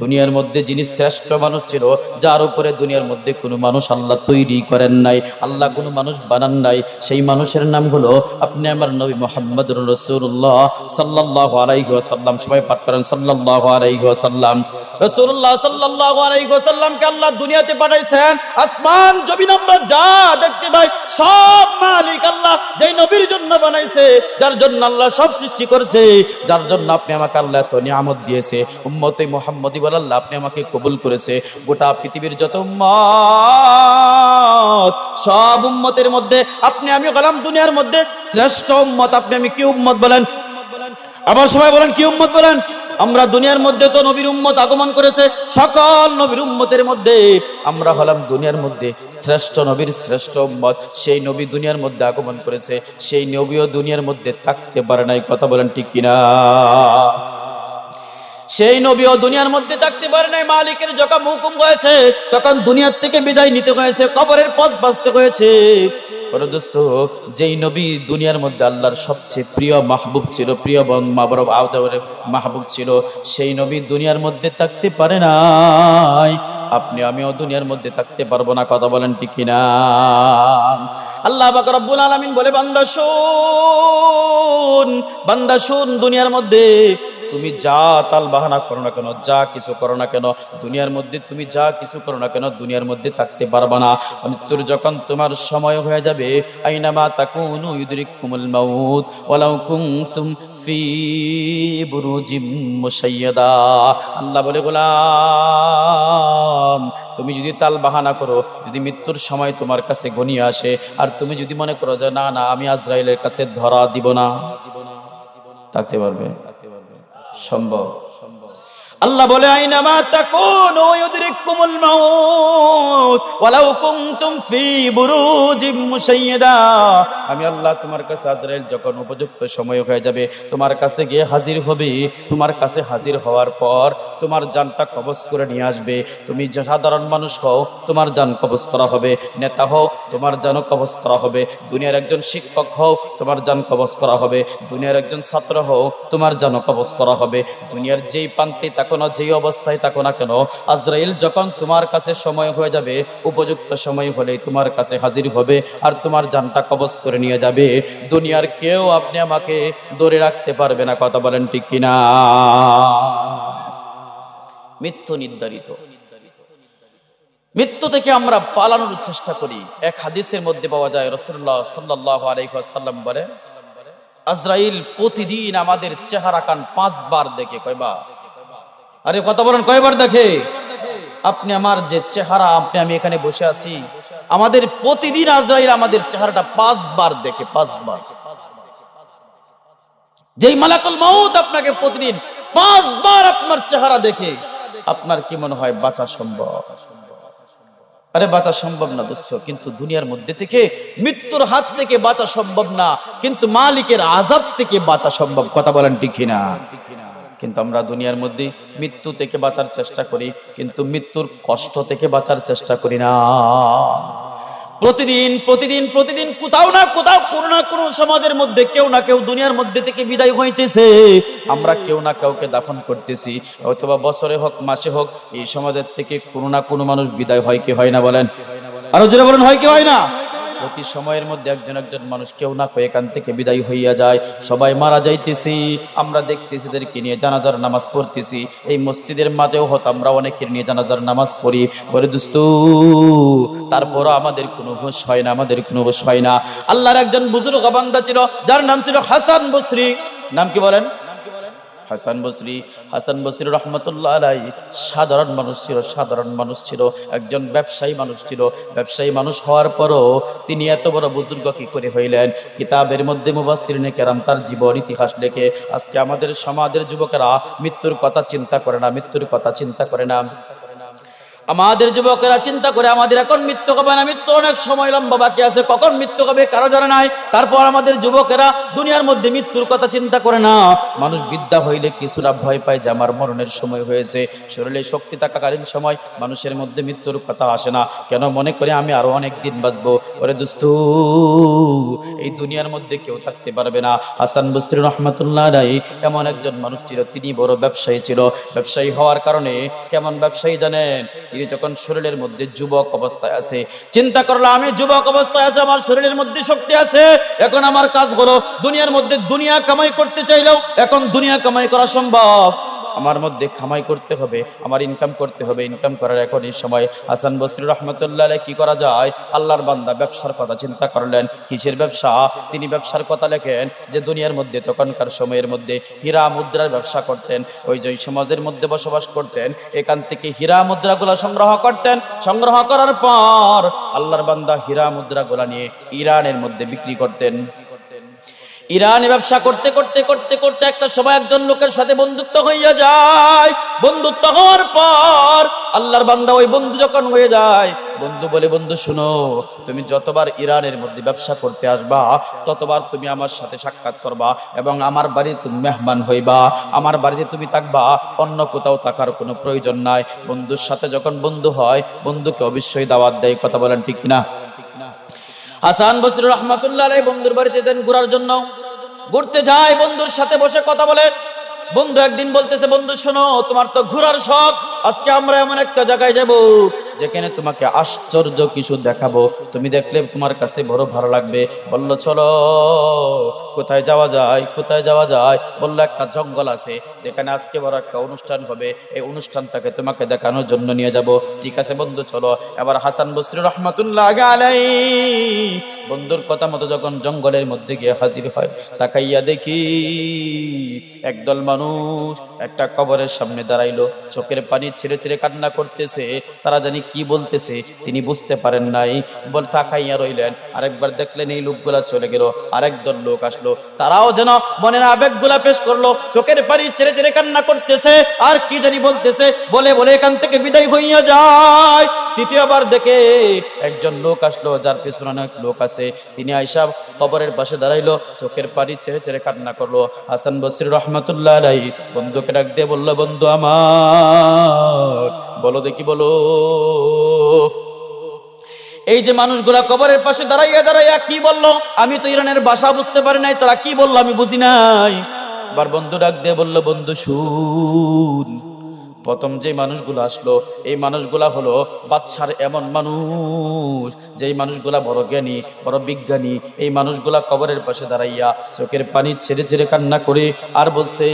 দুনিয়ার মধ্যে যিনি শ্রেষ্ঠ মানুষ ছিল, যার উপরে দুনিয়ার মধ্যে কোনো মানুষ আল্লাহ তৈরি করেন নাই, আল্লাহ কোনো মানুষ বানান নাই, সেই মানুষের নাম হলো আপনি আমার নবী মুহাম্মদুর রাসূলুল্লাহ সাল্লাল্লাহু আলাইহি ওয়াসাল্লাম। সবাই পাঠ করেন সাল্লাল্লাহু আলাইহি ওয়াসাল্লাম। রাসূলুল্লাহ সাল্লাল্লাহু আলাইহি ওয়াসাল্লামকে আল্লাহ দুনিয়াতে পাঠাইছেন। আসমান জমিন আমরা যা দেখতে পাই সব মালিক আল্লাহ যেই নবীর জন্য বানাইছে, যার জন্য আল্লাহ সব সৃষ্টি করেছে, যার জন্য আপনি আমাকে আল্লাহ এত নিয়ামত দিয়েছে। উম্মতে মুহাম্মদী বলে আল্লাহ আপনি আমাকে কবুল করেছে। গোটা পৃথিবীর যত উম্মত, সব উম্মতের মধ্যে আপনি আমি হলাম দুনিয়ার মধ্যে শ্রেষ্ঠ উম্মত। আপনি আমি কি উম্মত বলেন? আবার সবাই বলেন কি উম্মত বলেন? আমরা দুনিয়ার মধ্যে তো নবীর উম্মত আগমন করেছে, সকল নবীর উম্মতের মধ্যে আমরা হলাম দুনিয়ার মধ্যে শ্রেষ্ঠ নবীর শ্রেষ্ঠ উম্মত। সেই নবী দুনিয়ার মধ্যে আগমন করেছে, সেই নবীও দুনিয়ার মধ্যে থাকতে পারে নাই। কথা বলেন ঠিক কিনা? সেই নবীও দুনিয়ার মধ্যে থাকতে পারে নাই। মালিকের যখন হুকুম হয়েছে তখন দুনিয়ার থেকে বিদায় নিতে হয়েছে, কবরের পথ বাঁচতে হয়েছে। দোস্ত, যেই নবী দুনিয়ার মধ্যে আল্লাহর সবচেয়ে প্রিয় মাহবুব ছিল, প্রিয় মাহবুব ছিল, সেই নবী দুনিয়ার মধ্যে থাকতে পারে নাই। আপনি আমিও দুনিয়ার মধ্যে থাকতে পারবো না। কথা বলেন ঠিক কিনা? আল্লাহ পাক রব্বুল আলামিন বলে, বান্দা শুন, বান্দা শুন, দুনিয়ার মধ্যে তুমি যা তাল বাহানা করো না কেন, যা কিছু করো না কেন, দুনিয়ার মধ্যে তুমি যা কিছু করো না কেন, দুনিয়ার মধ্যে থাকতে পারবা না। মৃত্যুর যখন তোমার সময় হয়ে যাবে, আইনামা তাকুনু ইউদরিকুমুল মাউত ওয়ালাউ কুনতুম ফি বুরুজিম মুশাইয়াদা। আল্লাহ বলে, গোলাম তুমি যদি তাল বাহানা করো, যদি মৃত্যুর সময় তোমার কাছে ঘনিয়ে আসে, আর তুমি যদি মনে করো যে না না আমি আজরাইলের কাছে ধরা দিব না, থাকতে পারবে? সম্ভব? আল্লাহ বলে, আইনামা তাকুনু ইউদরিকুমুল মাউত ওয়ালাউ কুনতুম ফি বুরুজিম মুশাইয়াদা। আমি আল্লাহ তোমার কাছে আজরাইল যখন উপযুক্ত সময় হয়ে যাবে তোমার কাছে গিয়ে হাজির হবে, তোমার কাছে হাজির হওয়ার পর তোমার জানটা কবজ করে নিয়ে আসবে। তুমি সাধারণ মানুষ হও, তোমার জান কবজ করা হবে। নেতা হও, তোমার জানও কবজ করা হবে। দুনিয়ার একজন শিক্ষক হও, তোমার জান কবজ করা হবে। দুনিয়ার একজন ছাত্র হও, তোমার জানও কবজ করা হবে। দুনিয়ার যেই প্রান্তে কোনো যেই অবস্থায় থাকো না কেন, আজরাইল যখন তোমার কাছে সময় হয়ে যাবে, উপযুক্ত সময় হলে তোমার কাছে হাজির হবে আর তোমার জানটা কবজ করে নিয়ে যাবে। দুনিয়ার কেউ আপনি আমাকে ধরে রাখতে পারবে না। কথা বলেন ঠিক কিনা? মৃত্যু নির্ধারিত। মৃত্যু থেকে আমরা পালানোর চেষ্টা করি। এক হাদিসের মধ্যে পাওয়া যায়, রাসূলুল্লাহ সাল্লাল্লাহু আলাইহি ওয়াসাল্লাম বলে, আজরাইল প্রতিদিন আমাদের চেহারা কান 5 বার দেখে। কয়বার? আরে কথা বলেন, কয়বার দেখে? আপনি আমার যে চেহারা, আপনি আমি এখানে বসে আছি, আমাদের প্রতিদিন আজরাইল আমাদের চেহারাটা 5 বার দেখে। 5 বার। যেই মালাকুল মউত আপনাকে প্রতিদিন 5 বার আপনার চেহারা দেখে, আপনার কি মনে হয় বাঁচা সম্ভব? আরে বাঁচা সম্ভব না দোস্ত। কিন্তু দুনিয়ার মধ্যে থেকে মৃত্যুর হাত থেকে বাঁচা সম্ভব না, কিন্তু মালিকের আযাব থেকে বাঁচা সম্ভব। কথা বলেন ঠিক কিনা? কিন্তু আমরা দুনিয়ার মধ্যে মৃত্যু থেকে বাঁচার চেষ্টা করি, কিন্তু মৃত্যুর কষ্ট থেকে বাঁচার চেষ্টা করি না। প্রতিদিন প্রতিদিন প্রতিদিন কোথাও না কোথাও, কোনো না কোনো সমাজের মধ্যে কেউ না কেউ দুনিয়ার মধ্যে থেকে বিদায় হইতেছে। আমরা কেউ না কাউকে দাফন করতেছি, অথবা বছরে হোক মাসে হোক, এই সমাজের থেকে কোনো না কোনো মানুষ বিদায় হয় কি হয় না? বলেন আরো জোরে বলেন, হয় কি হয় না? প্রতি সময়ের মধ্যে একজন একজন মানুষ কেউ না কেউ এখান থেকে বিদায় হইয়া যায়। সবাই মারা যাইতেছি, আমরা দেখতেছি এদেরকে নিয়ে জানাজার নামাজ পড়তেছি। এই মসজিদের মাঝেও হতো আমরা অনেকের নিয়ে জানাজার নামাজ পড়ি। বলে দোস্ত, তারপরও আমাদের কোনো হুঁশ হয় না, আমাদের কোনো হুঁশ হয় না। আল্লাহর একজন বুজুর্গ বান্দা ছিল, যার নাম ছিল হাসান বসরি। নাম কি বলেন? হাসান বসরি। হাসান বসরি রহমতুল্লাহ আলাইহি সাধারণ মানুষ ছিল, সাধারণ মানুষ ছিল, একজন ব্যবসায়ী মানুষ ছিল। ব্যবসায়ী মানুষ হওয়ার পরও তিনি এত বড় বুজুর্গ কি করে হইলেন? কিতাবের মধ্যে মুফাসসিরিনে কেরাম তার জীবন ইতিহাস লেখে। আজকে আমাদের সমাজের যুবকেরা মৃত্যুর কথা চিন্তা করে না, মৃত্যুর কথা চিন্তা করে না। আমাদের যুবকেরা চিন্তা করে আমাদের এখন মৃত্যু হবে না, মৃত্যুর অনেক সময় লম্বা বাকি আছে, কখন মৃত্যু হবে কারো জানা নাই। তারপর আমাদের যুবকেরা দুনিয়ার মধ্যে মৃত্যুর কথা চিন্তা করে না। মানুষ বিদ্যা হইলে কিছুটা ভয় পায় যে আমার মরণের সময় হয়েছে। শরীরে শক্তি থাকাকালীন সময় মানুষের মধ্যে মৃত্যুর কথা আসে না, কেন মনে করে আমি আরো অনেক দিন বাঁচবো। ওরে দোস্ত, এই দুনিয়ার মধ্যে কেউ থাকতে পারবে না। হাসান বসরি রহমাতুল্লাহ আলাইহি এমন একজন মানুষ ছিল, তিনি বড় ব্যবসায়ী ছিল। ব্যবসায়ী হওয়ার কারণে কেমন ব্যবসায়ী জানেন, তিনি যখন শরীরের মধ্যে যুবক অবস্থায় আছে, চিন্তা করলো আমি যুবক অবস্থায় আছে, আমার শরীরের মধ্যে শক্তি আছে, এখন আমার কাজ হলো দুনিয়ার মধ্যে দুনিয়া কামাই করতে চাইলেও এখন দুনিয়া কামাই করা সম্ভব। আমার মধ্যে কামাই করতে হবে, আমার ইনকাম করতে হবে। ইনকাম করার এখন এই সময় হাসান বসরি রহমাতুল্লাহ আলাইহি কি করা যায়, আল্লাহর বান্দা ব্যবসার কথা চিন্তা করলেন। কিসের ব্যবসা? তিনি ব্যবসার কথা লেখেন যে দুনিয়ার মধ্যে তখনকার সময়ের মধ্যে হীরা মুদ্রার ব্যবসা করতেন। ওই যে সমাজের মধ্যে বসবাস করতেন, এখান থেকে হীরা মুদ্রাগুলো সংগ্রহ করতেন। সংগ্রহ করার পর আল্লাহর বান্দা হীরা মুদ্রাগুলো নিয়ে ইরানের মধ্যে বিক্রি করতেন। ইরানে ব্যবসা করতে করতে করতে করতে একটা সময় একজন লোকের সাথে বন্ধুত্ব হইয়া যায়। বন্ধুত্ব হওয়ার পর আল্লাহর বান্দা ওই বন্ধু যখন হয়ে যায়, বন্ধু বলে, বন্ধু শুনো, তুমি যতবার ইরানের মধ্যে ব্যবসা করতে আসবা ততবার তুমি আমার সাথে সাক্ষাৎ করবা এবং আমার বাড়ি তুমি মেহমান হইবা, আমার বাড়িতে তুমি থাকবা, অন্য কোথাও থাকার কোনো প্রয়োজন নাই। বন্ধুর সাথে যখন বন্ধু হয়, বন্ধুকে অবশ্যই দাওয়াত দেয়। কথা বলেন ঠিক কিনা? হাসান বসরি রহমাতুল্লাহ আলাইহি বন্ধুর বাড়িতে দেন ঘোরার জন্য, ঘুরতে যায়, বন্ধুর সাথে বসে কথা বলে। বন্ধু একদিন বলতেছে, বন্ধু শোনো, তোমার তো ঘোরার শখ, আজকে আমরা এমন একটা জায়গায় যাব যেখানে তোমাকে আশ্চর্য কিছু দেখাবো, তুমি দেখলে তোমার কাছে বড় ভালো লাগবে। বললো চলো। কোথায় যাওয়া যায়? কোথায় যাওয়া যায়? বললো একটা জঙ্গল আছে, যেখানে আজকে বড় একটা অনুষ্ঠান হবে, এই অনুষ্ঠানটাকে তোমাকে দেখানোর জন্য নিয়ে যাব। ঠিক আছে বন্ধু চলো। এবার হাসান বসরি রহমাতুল্লাহ আলাইহি বন্ধুর কথা মতো যখন জঙ্গলের মধ্যে গিয়ে হাজির হয়, তাকাইয়া দেখি একদল মানুষ একটা কবরের সামনে দাঁড়াইলো, চোখের পানি ছেড়ে ছেড়ে কান্না করতেছে। তারা জানি কি বলতেছে, তিনি বুঝতে পারেন নাই, বল তাকাইয়া রইলেন। আরেকবার দেখলেন এই লোকগুলা চলে গেল, আরেক দল লোক আসলো, তারাও যেন মনের আবেগগুলা পেশ করলো, চোখের পানি ছেড়ে ছেড়ে কান্না করতেছে, আর কি জানি বলতেছে, বলে বলে এখান থেকে বিদায় হইয়া যায়। তৃতীয়বার দেখে একজন লোক আসলো, যার পেছনে অনেক লোক আছে, তিনি আইসা কবরের পাশে দাঁড়াইলো, চোখের পানি ছেড়ে ছেড়ে কান্না করলো। হাসান বসরি রহমাতুল্লাহ আলাইহি বন্ধুকে ডাক দিয়ে বললো, বন্ধু আমার, বলো দেখি, বলো এই যে মানুষগুলা কবরের পাশে দাঁড়াইয়া দাঁড়াইয়া কি বললো, আমি তো ইরানের ভাষা বুঝতে পারি নাই, তারা কি বললো আমি বুঝি নাই। এবার বন্ধু ডাক দিয়ে বললো, বন্ধু শুন, প্রথম যে মানুষগুলো আসলো, এই মানুষগুলা হলো বাদশার এমন মানুষ, যেই মানুষগুলা বড় জ্ঞানী, বড় বিজ্ঞানী। এই মানুষগুলা কবরের পাশে দাঁড়াইয়া চোখের পানি ছেড়ে ছেড়ে কান্না করে আর বলছে,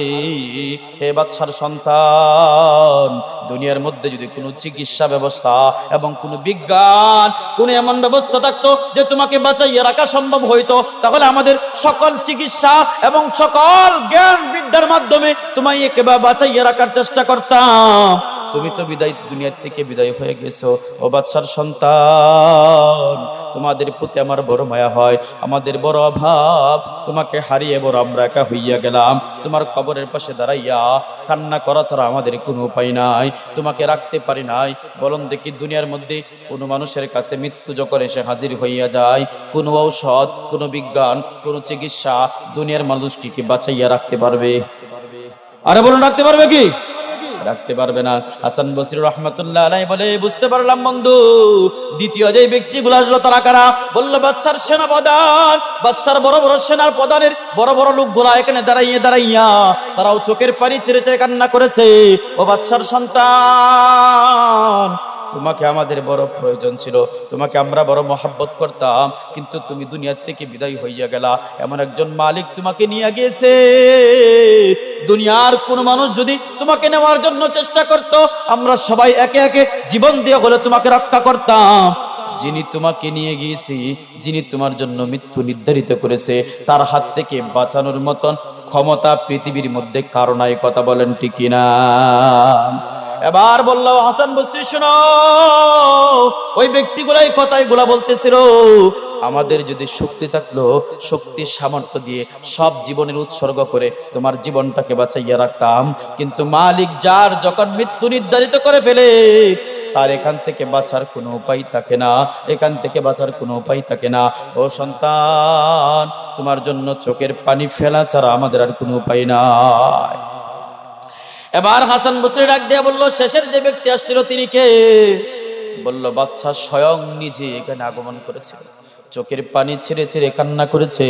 হে বাদশার সন্তান, দুনিয়ার মধ্যে যদি কোনো চিকিৎসা ব্যবস্থা এবং কোনো বিজ্ঞান, কোনো এমন ব্যবস্থা থাকতো যে তোমাকে বাঁচাইয়া রাখা সম্ভব হইতো, তাহলে আমাদের সকল চিকিৎসা এবং সকল জ্ঞান বিদ্যার মাধ্যমে তোমায় একেবারে বাঁচাইয়া রাখার চেষ্টা করতাম। তুমি তো দুনিয়ার থেকে বিদায় হয়ে গেছো। ও বাদশার সন্তান, তোমাদের প্রতি আমার বড় মায়া হয়, আমাদের বড় অভাব, তোমাকে হারিয়ে বড় আমরা একা হইয়া গেলাম। তোমার কবরের পাশে দাঁড়াইয়া কান্না করা ছাড়া আমাদের কোনো উপায় নাই, তোমাকে রাখতে পারি নাই। বলুন দেখি, দুনিয়ার মধ্যে কোনো মানুষের কাছে মৃত্যু যখন এসে হাজির হইয়া যায়, কোনো ঔষধ, কোনো বিজ্ঞান, কোনো চিকিৎসা দুনিয়ার মানুষকে কি বাঁচাইয়া রাখতে পারবে? আরে বলুন, রাখতে পারবে কি? রাখতে পারবে না। হাসান বসরি রহমাতুল্লাহ আলাইহি বলে, বুঝতে পারলাম বন্ধু। দ্বিতীয় যে ব্যক্তিগুলো আসলো তারা কারা? বললো বাদশার সেনাপ্রধান, বাদশার বড় বড় সেনার প্রধানের বড় বড় লোকগুলা এখানে দাঁড়াইয়া দাঁড়াইয়া তারাও চোখের পানি ছেড়ে ছেড়ে কান্না করেছে। ও বাদশার সন্তান, তোমাকে আমাদের বড় প্রয়োজন ছিল, তোমাকে আমরা বড় মহব্বত করতাম, কিন্তু তুমি দুনিয়ার থেকে বিদায় হইয়া গেলা। এমন একজন মালিক তোমাকে নিয়ে গিয়েছে, দুনিয়ার কোন মানুষ যদি তোমাকে নেওয়ার জন্য চেষ্টা করত, আমরা সবাই একে একে জীবন দিয়ে হলে তোমাকে রক্ষা করতাম। যিনি তোমাকে নিয়ে গিয়েছি, যিনি তোমার জন্য মৃত্যু নির্ধারিত করেছে, তার হাত থেকে বাঁচানোর মতন ক্ষমতা পৃথিবীর মধ্যে কারো নাই। কথা বলেন ঠিক কিনা? এবার বললো, হাসান বসরি শোনো, ওই ব্যক্তিগুলাই কথাগুলা বলতেছিল, আমাদের যদি শক্তি থাকলো, শক্তির সামর্থ্য দিয়ে সব জীবনের উৎসর্গ করে তোমার জীবনটাকে বাঁচাইয়া রাখতাম, কিন্তু মালিক যার যখন মৃত্যু নির্ধারিত করে ফেলে, তার এখান থেকে বাঁচার কোনো উপায় থাকে না, এখান থেকে বাঁচার কোনো উপায় থাকে না। ও সন্তান, তোমার জন্য চোখের পানি ফেলা ছাড়া আমাদের আর কোনো উপায় নাই। এবার হাসান বসরি ডাক দিয়ে বলল, শেষের যে ব্যক্তি আসছিল তিনি কে? বলল, বাদশা স্বয়ং নিজে এখানে আগমন করেছিল, চোখের পানি ছেড়ে ছেড়ে কান্না করেছে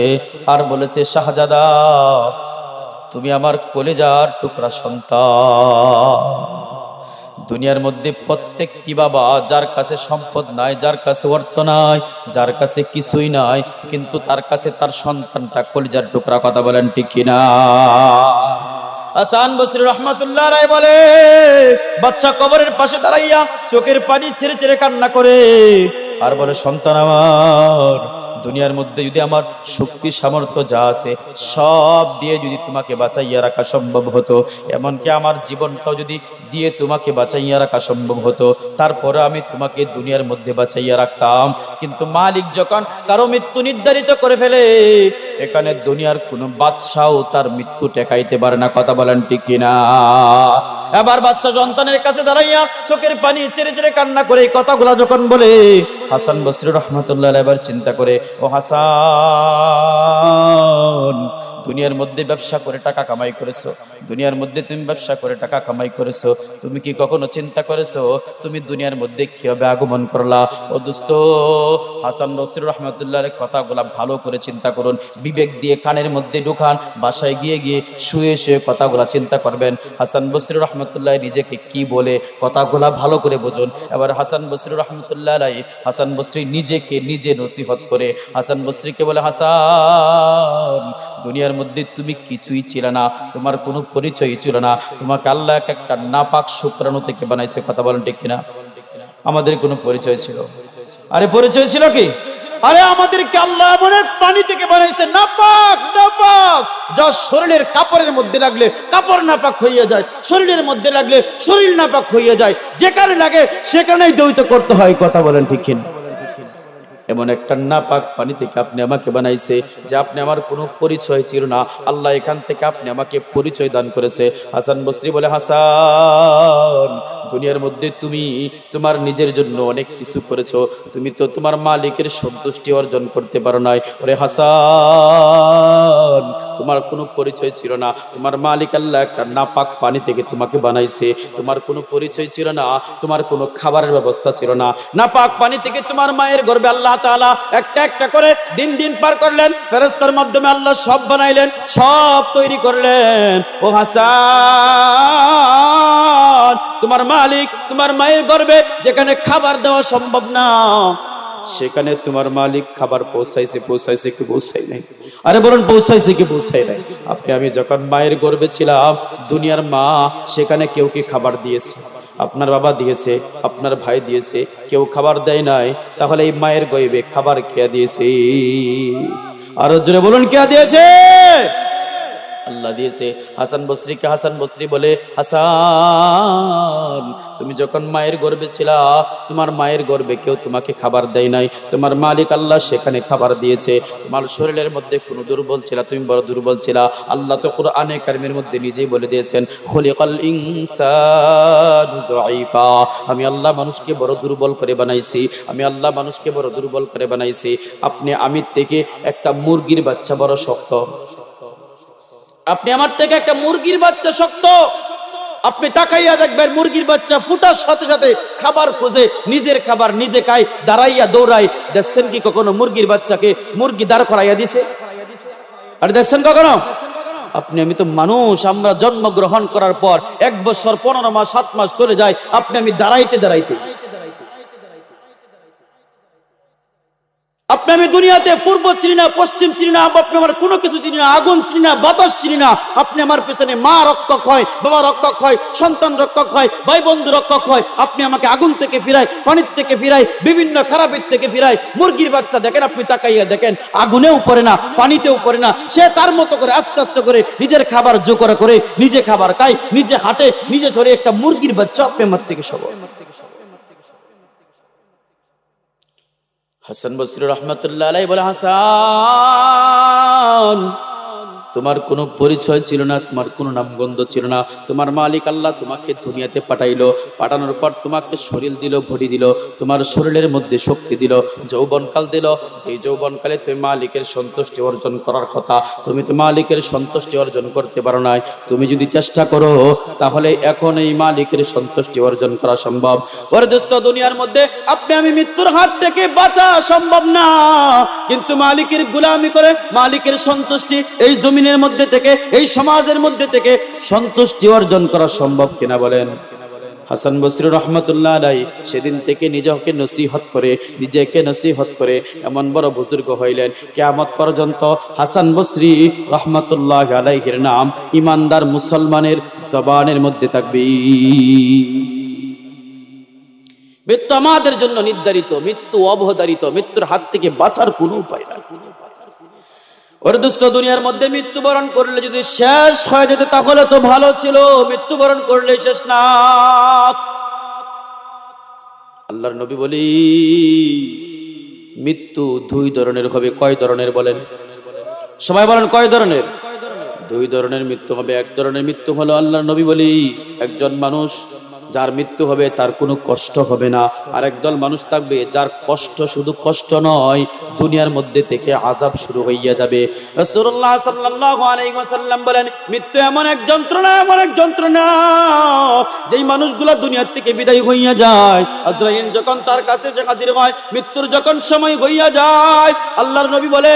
আর বলেছে, শাহজাদা, তুমি আমার কলেজার টুকরা সন্তান। দুনিয়ার মধ্যে প্রত্যেকটি বাবা যার কাছে সম্পদ নাই, যার কাছে অর্থ নাই, যার কাছে কিছুই নাই, কিন্তু তার কাছে তার সন্তানটা কলিজার টুকরা। কথা বলেন ঠিক কিনা? হাসান বসরি রহমাতুল্লাহ আলাইহি বলে, বাদশা কবরের পাশে দাঁড়াইয়া চোখের পানি ছেড়ে ছেড়ে কান্না করে আর বলে, সন্তান আমার, দুনিয়ার মধ্যে যদি আমার শক্তি সামর্থ্য যা আছে সব দিয়ে যদি তোমাকে বাঁচাইয়া রাখা সম্ভব হতো, এমনকি আমার জীবনটাও যদি দিয়ে তোমাকে বাঁচাইয়া রাখা সম্ভব হতো, তারপরে আমি তোমাকে দুনিয়ার মধ্যে বাঁচাইয়া রাখতাম। কিন্তু মালিক যখন কারো মৃত্যু নির্ধারিত করে ফেলে, এখানে দুনিয়ার কোনো বাদশাও তার মৃত্যু ঠেকাইতে পারে না। কথা বলেন ঠিক কিনা? এবার বাদশা সন্তানের কাছে দাঁড়াইয়া চোখের পানি ছেড়ে ছেড়ে কান্না করে এই কথাগুলা যখন বলে, হাসান বসরি রহমাতুল্লাহ আলাইহি এবার চিন্তা করে, ও হাসান, দুনিয়ার মধ্যে ব্যবসা করে টাকা কামাই করেছো, দুনিয়ার মধ্যে তুমি ব্যবসা করে টাকা কামাই করেছো, তুমি কি কখনো চিন্তা করেছো তুমি দুনিয়ার মধ্যে কিভাবে আগমন করলা? ও দোস্ত, হাসান বসরি রহমাতুল্লাহ আলাইহি কথাগুলা ভালো করে চিন্তা করুন, বিবেক দিয়ে কানের মধ্যে ঢুকান, বাসায় গিয়ে গিয়ে শুয়ে শুয়ে কথাগুলা চিন্তা করবেন। হাসান বসরি রহমাতুল্লাহ নিজেকে কি বলে কথাগুলা ভালো করে বুঝুন। এবার হাসান বসরি রহমাতুল্লাহ আলাইহি, হাসান বসরি নিজেকে নিজে নসিহত করে হাসান বসরিকে বলে, হাসান, দুনিয়ার মধ্যে তুমি কিছুই ছিল না, তোমার কোনো পরিচয় ছিল না, তোমাকে আল্লাহ একটা নাপাক শুক্রাণু থেকে বানাইছে। কথা বলেন ঠিক কিনা? আমাদের কোনো পরিচয় ছিল? আরে পরিচয় ছিল কি? আরে আমাদেরকে আল্লাহ এমন এক পানি থেকে বানাইছে, নাপাক নাপাক, যা শরীরের কাপড়ের মধ্যে লাগলে কাপড় নাপাক হইয়া যায়, শরীরের মধ্যে লাগলে শরীর নাপাক হইয়া যায়, যেখানে লাগে সেখানেই দ্বৈত করতে হয়। কথা বলেন ঠিক কিনা? এমন একটা নাপাক পানি থেকে আপনি আমাকে বানাইছে যে আপনি আমার কোনো পরিচয় ছিল না, আল্লাহ এখান থেকে আপনি আমাকে পরিচয় দান করেছে। হাসান বসরি বলে, হাসান, দুনিয়ার মধ্যে তুমি তোমার নিজের জন্য অনেক কিছু করেছো, তুমি তো তোমার মালিকের সন্তুষ্টি অর্জন করতে পারো নাই। ওরে হাসান, তোমার কোনো পরিচয় ছিল না, তোমার মালিক আল্লাহ একটা নাপাক পানি থেকে তোমাকে বানাইছে, তোমার কোনো পরিচয় ছিল না, তোমার কোনো খাবারের ব্যবস্থা ছিল না, নাপাক পানি থেকে তোমার মায়ের গর্ভে আল্লাহ তাআলা একটা একটা করে দিন দিন পার করলেন, ফেরেশতার মাধ্যমে আল্লাহ সব বানাইলেন, সব তৈরি করলেন। ও হাসান, তোমার মালিক তোমার মায়ের গর্ভে যেখানে খাবার দেওয়া সম্ভব না, সেখানে তোমার মালিক খাবার পৌঁছাইছে কি পৌঁছাই নাই? আরে বলুন, পৌঁছাইছে কি পৌঁছাই নাই? আপনি আমি যখন মায়ের গর্ভে ছিলাম, দুনিয়ার মা সেখানে কেউ কি খাবার দিয়েছে? আপনার বাবা দিয়েছে, আপনার ভাই দিয়েছে, কেউ খাবার দেয় নাই। তাহলে এই মায়ের গর্ভে খাবার কে দিয়েছে? আরো জোরে বলুন, কে দিয়েছে? আল্লাহ দিয়েছে। হাসান বসরিকে হাসান বসরি বলে, হাসান, তুমি যখন মায়ের গর্ভে ছিলা, তোমার মায়ের গর্ভে কেউ তোমাকে খাবার দেয় নাই, তোমার মালিক আল্লাহ সেখানে খাবার দিয়েছে। তোমার শরীরের মধ্যে কোনো দুর্বল ছিল, তুমি বড় দুর্বল ছিলা। আল্লাহ তো কুরআনে কারীমের মধ্যে নিজেই বলে দিয়েছেন, খুলিকাল ইনসানু যায়ীফা, আমি আল্লাহ মানুষকে বড় দুর্বল করে বানাইছি, আমি আল্লাহ মানুষকে বড় দুর্বল করে বানাইছি। আপনি আমি থেকে একটা মুরগির বাচ্চা বড় শক্ত, আপনি আমার থেকে একটা মুরগির বাচ্চা শক্ত। আপনি তাকাইয়া দেখবেন, মুরগির বাচ্চা ফুটার সাথে সাথে খাবার খোঁজে, নিজের খাবার নিজে খায়, দাঁড়াইয়া দৌড়ায়। দেখছেন কি কখনো মুরগির বাচ্চাকে মুরগি দাঁড় করাইয়া দিছে? আর দেখছেন কখনো? আপনি আমি তো মানুষ, আমরা জন্মগ্রহণ করার পর 1 বছর 15 মাস 7 মাস চলে যায়, আপনি আমি দাঁড়াইতে দাঁড়াইতে। আপনি আমি দুনিয়াতে পূর্ব চিনি না, পশ্চিম চিনি না, আপনি আমার কোনো কিছু চিনি না, আগুন চিনি না, বাতাস চিনি না। আপনি আমার পেছনে মা রক্ষক হয়, বাবা রক্ষক হয়, সন্তান রক্ষক হয়, ভাই বন্ধু রক্ষক হয়। আপনি আমাকে আগুন থেকে ফিরায়, পানির থেকে ফিরায়, বিভিন্ন খারাপের থেকে ফিরায়। মুরগির বাচ্চা দেখেন, আপনি তাকাইয়া দেখেন, আগুনেও পড়ে না, পানিতেও পড়ে না, সে তার মতো করে আস্তে আস্তে করে নিজের খাবার জোগাড় করে নিজে খাবার খায়, নিজে হাঁটে, নিজে চলে। একটা মুরগির বাচ্চা আপনি আমার থেকে সবল। হাসান বসরি রহমাতুল্লাহ আলাইহি বলে, হাসান, তোমার কোনো পরিচয় ছিল না, তোমার কোনো নামগন্ধ ছিল না। তোমার মালিক আল্লাহ তোমাকে দুনিয়াতে পাঠাইলো, পাঠানোর পর তোমাকে শরীর দিল, বডি দিল, তোমার শরীরের মধ্যে শক্তি দিল, যৌবনকাল দিল। যেই যৌবনকালে তুমি মালিকের সন্তুষ্টি অর্জন করার কথা, তুমি তো মালিকের সন্তুষ্টি অর্জন করতে পারো নাই। তুমি যদি চেষ্টা করো তাহলে এখন এই মালিকের সন্তুষ্টি অর্জন করা সম্ভব। ওরে দোস্ত, দুনিয়ার মধ্যে আপনি আমি মৃত্যুর হাত থেকে বাঁচা সম্ভব না, কিন্তু মালিকের গোলামি করে মালিকের সন্তুষ্টি এই জমিনের মধ্যে থেকে, এই সমাজের মধ্যে থেকে সন্তুষ্টি অর্জন করা সম্ভব কিনা বলেন? হাসান বসরি রহমতুল্লাহ আলাইহি সেদিন থেকে নিজেকে নসিহত করে এমন বড় বুজুর্গ হইলেন, কিয়ামত পর্যন্ত হাসান বসরি রহমতুল্লাহ আলাইহির নাম ইমানদার মুসলমানের জবানের মধ্যে থাকবে। মৃত্যু আমাদের জন্য নির্ধারিত, মৃত্যু অবধারিত, মৃত্যুর হাত থেকে বাঁচার কোনো উপায় নাই। ওরে দোস্ত, দুনিয়ার মধ্যে মৃত্যুবরণ করলে যদি শেষ হয়ে যেত তাহলে তো ভালো ছিল, মৃত্যুবরণ করলে শেষ না। আল্লাহর নবী বলি, মৃত্যু দুই ধরনের হবে। কয় ধরনের বলেন? সবাই বলেন কয় ধরনের? দুই ধরনের মৃত্যু হবে। এক ধরনের মৃত্যু হলো আল্লাহর নবী বলি, একজন মানুষ যার মৃত্যু হবে তার কোনো কষ্ট হবে না। আর একদল মানুষ থাকবে যার কষ্ট শুধু কষ্ট নয়, দুনিয়ার মধ্যে থেকে আযাব শুরু হইয়া যাবে। রাসূলুল্লাহ সাল্লাল্লাহু আলাইহি ওয়াসাল্লাম বলেন, মৃত্যু এমন এক যন্ত্রণা, এমন এক যন্ত্রণা, যেই মানুষগুলো দুনিয়ার থেকে বিদায় হইয়া যায়, আজরাইল যখন তার কাছে হাজির হয়, মৃত্যুর যখন সময় হইয়া যায়, আল্লাহর নবী বলে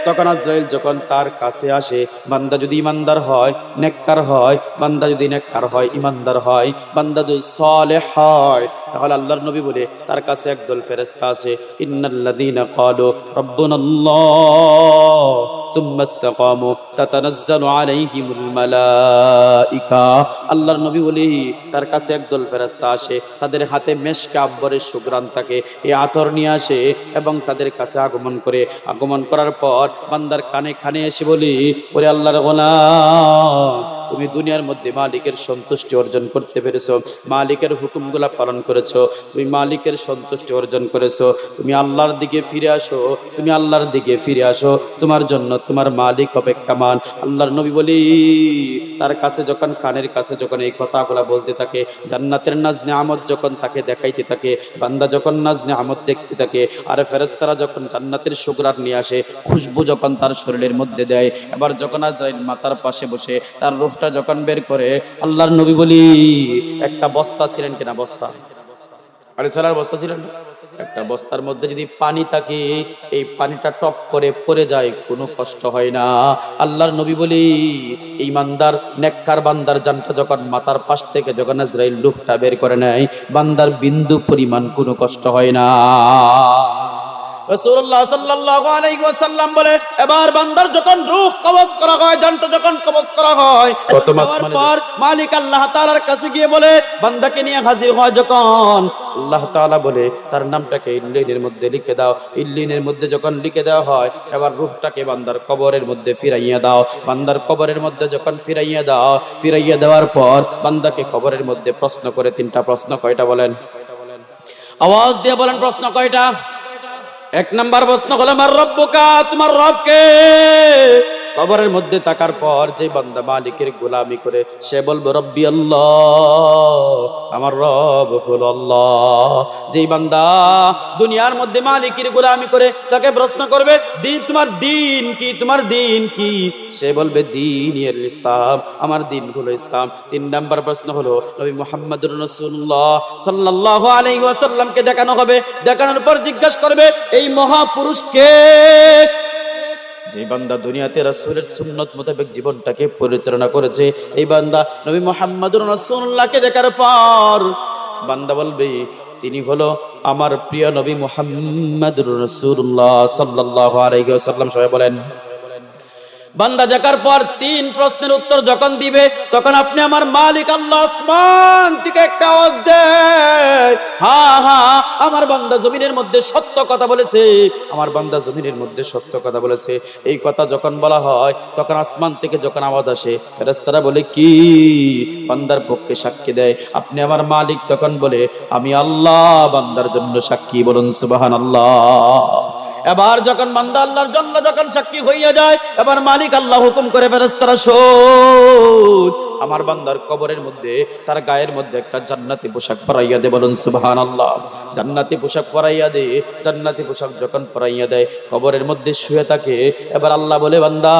তখন আজরাইল যখন তার কাছে আসে, বান্দা যদি ইমানদার হয়, নেককার হয়, বান্দা যদি নেককার হয়, ইমানদার হয়, বান্দা যদি সালেহ হয়, তাহলে আল্লাহর নবী বলে তার কাছে একদল ফেরেশতা আছে, ইন্নাল্লাযীনা ক্বালু রাব্বুনাল্লাহ তুম্মা ইসতাকামু তাতানাজ্জালু আলাইহিমুল মালাইকা। আল্লাহর নবী বলে তার কাছে একদল ফেরেশতা আসে, তাদের হাতে মেশকে আম্বরের সুঘ্রাণ থাকে, এই আতর নিয়ে আসে এবং তাদের কাছে আগমন করে। আগমন করার পর বান্দার কানে কানে এসে বলি, ওরে আল্লাহর গোলাম, তুমি দুনিয়ার মধ্যে মালিকের সন্তুষ্টি অর্জন করতে পেরেছো, মালিকের হুকুমগুলা পালন করেছো, তুমি মালিকের সন্তুষ্টি অর্জন করেছো, তুমি আল্লাহর দিকে ফিরে আসো, তুমি আল্লাহর দিকে ফিরে আসো, তোমার জন্য তোমার মালিক অপেক্ষামান। আল্লাহর নবী বলি তার কাছে যখন, কানের কাছে যখন এই কথাগুলা বলতে থাকে, জান্নাতের নাজ নিয়ামত যখন তাকে দেখাইতে থাকে, বান্দা যখন নাজ নিয়ামত দেখতে থাকে, আর ফেরেশতারা যখন জান্নাতের সুঘ্রাণ নিয়ে আসে, খুশবু যখন তার শরীরের মধ্যে দেয়, এবার যখন আজরাইল মাথার পাশে বসে তার রূহটা যখন বের করে, আল্লাহর নবী বলি একটা বস্তা ছিলেন কিনা, বস্তা আরে সালার বস্তা ছিলেন, একটা বস্তার মধ্যে যদি পানি থাকে, এই পানিটা টপ করে পড়ে যায়, কোনো কষ্ট হয় না। আল্লাহর নবী বলি ইমানদার নেককার বান্দার জানটা যখন মাথার পাশ থেকে যখন আজরাইল রূহটা বের করে নেয়, বান্দার বিন্দু পরিমাণ কোনো কষ্ট হয় না। রাসূলুল্লাহ সাল্লাল্লাহু আলাইহি ওয়াসাল্লাম বলে, এবার বান্দার যখন রূহ কবজ করা হয়, জানটা যখন কবজ করা হয়, কত মাস পর মালিক আল্লাহ তাআলার কাছে গিয়ে বলে, বান্দাকে নিয়ে হাজির হয় যখন, আল্লাহ তাআলা বলে তার নামটাকে ইল্লিনের মধ্যে লিখে দাও। ইল্লিনের মধ্যে যখন লিখে দেওয়া হয়, এবার রূহটাকে বান্দার কবরের মধ্যে ফিরাইয়া দাও। বান্দার কবরের মধ্যে যখন ফিরাইয়া দাও, ফিরাইয়া দেওয়ার পর বান্দাকে কবরের মধ্যে প্রশ্ন করে, তিনটা প্রশ্ন। কয়টা বলেন? আওয়াজ দিয়ে বলেন প্রশ্ন কয়টা? এক নাম্বার প্রশ্ন হলো মার রব্বুকা, তোমার রব কে? কবরের মধ্যে থাকার পর যে বান্দা মালিকের গোলামি করে, সে বলবে রব্বি আল্লাহ, আমার রব হলো আল্লাহ। যেই বান্দা দুনিয়ার মধ্যে মালিকের গোলামি করে, তাকে প্রশ্ন করবে দিন, তোমার দিন কি, তোমার দিন কি? সে বলবে দিন ইসলাম, আমার দিন হলো ইসলাম। তিন নাম্বার প্রশ্ন হলো নবী মুহাম্মদুর রাসূলুল্লাহ সাল্লাল্লাহু আলাইহি ওয়াসাল্লামকে দেখানো হবে। দেখানোর পর জিজ্ঞাসা করবে এই মহাপুরুষ কে? যে বান্দা দুনিয়াতে রাসূলের সুন্নাত মোতাবেক জীবনটাকে পরিচালনা করেছে, এই বান্দা নবী মুহাম্মদুর রাসূলুল্লাহকে দেখার পর বান্দা বলবে তিনি হলো আমার প্রিয় নবী মুহাম্মদুর রাসূলুল্লাহ সাল্লাল্লাহু আলাইহি ওয়াসাল্লাম। সবাই বলেন। বান্দা দেখার পর তিন প্রশ্নের উত্তর যখন দিবে, তখন আপনি আমার মালিক আল্লাহ আসমান থেকে একটা আওয়াজ দেয়, হ্যাঁ হ্যাঁ আমার বান্দা জমিনের মধ্যে সত্য কথা বলেছে, আমার বান্দা জমিনের মধ্যে সত্য কথা বলেছে। এই কথা যখন বলা হয়, তখন আসমান থেকে যখন আওয়াজ আসে, ফেরেশতারা বলে কি? বান্দার পক্ষে সাক্ষী দেয়। আপনি আমার মালিক তখন বলে আমি আল্লাহ বান্দার জন্য সাক্ষী। বলুন সুবহানাল্লাহ। এবার যখন বান্দা আল্লাহর জন্য যখন সাক্ষী হইয়া যায়, এবার মালিক আল্লাহ হুকুম করে ফেরেশতারা শোন, আমার বান্দার কবরের মধ্যে তার গায়ের মধ্যে একটা জান্নাতি পোশাক পরাইয়া দে, বলুন সুবহানাল্লাহ। জান্নাতি পোশাক পরাইয়া দে। জান্নাতি পোশাক যখন পরাইয়া দেয়, কবরের মধ্যে শুয়ে থাকে, এবার আল্লাহ বলে, বান্দা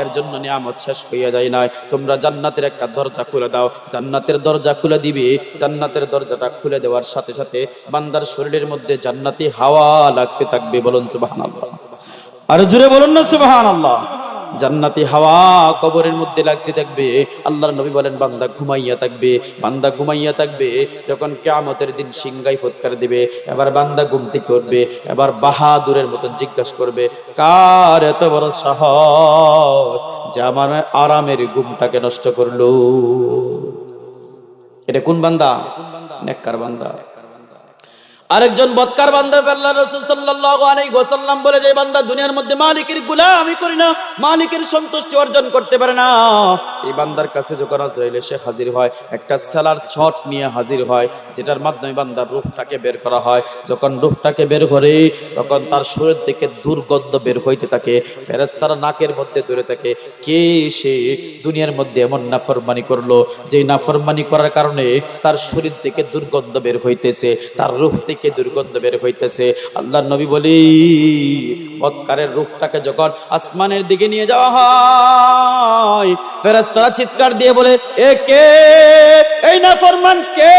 এর জন্য নিয়ামত শেষ হইয়া যায় নাই, তোমরা জান্নাতের একটা দরজা খুলে দাও। জান্নাতের দরজা খুলে দিবে। জান্নাতের দরজাটা খুলে দেওয়ার সাথে সাথে বান্দার শরীরের মধ্যে জান্নাতি হাওয়া লাগতে থাকবে, বলুন সুবহানাল্লাহ। আর জোরে বলুন না সুবহানাল্লাহ। জান্নাতি হাওয়া কবরের মধ্যে লাগতে থাকবে। আল্লাহর নবী বলেন, বান্দা ঘুমাইয়া থাকবে। বান্দা ঘুমাইয়া থাকবে, যখন কিয়ামতের দিন সিংহাই ফুৎকার দিবে, এবার বান্দা ঘুম থেকে উঠবে। এবার বাহাদুরের মতন জিজ্ঞাসা করবে, কার এত বড় সাহস যে আমার আরামের ঘুমটাকে নষ্ট করলো? এটা কোন বান্দা? নেককার বান্দা। আরেকজন বদকার বান্দা, আল্লাহর রাসূল সাল্লাল্লাহু আলাইহি ওয়াসাল্লাম বলে, যে বান্দা দুনিয়ার মধ্যে মালিকের গোলামি করে না, মালিকের সন্তুষ্টি অর্জন করতে পারে না, এই বান্দার কাছে যখন আজরাইল এসে হাজির হয়, একটা সেলার ছট নিয়ে হাজির হয়, যেটার মাধ্যমে বান্দার রূহটাকে বের করা হয়। যখন রূহটাকে বের করে, তখন তার শরীর থেকে দুর্গন্ধ বের হইতে থাকে। ফেরেশতারা নাকের মধ্যে ধরে থাকে, কে সে দুনিয়ার মধ্যে এমন নাফরমানি করলো, যে নাফরমানি করার কারণে তার শরীর থেকে দুর্গন্ধ বের হইতেছে, তার রূহ থেকে দুর্গন্ধ বের হইতেছে। আল্লাহর নবী বলি, বদকারের রূহটাকে যখন আসমানের দিকে নিয়ে যাওয়া হয়, ফেরেশতারা চিৎকার দিয়ে বলে, এ কে? এই নাফরমান কে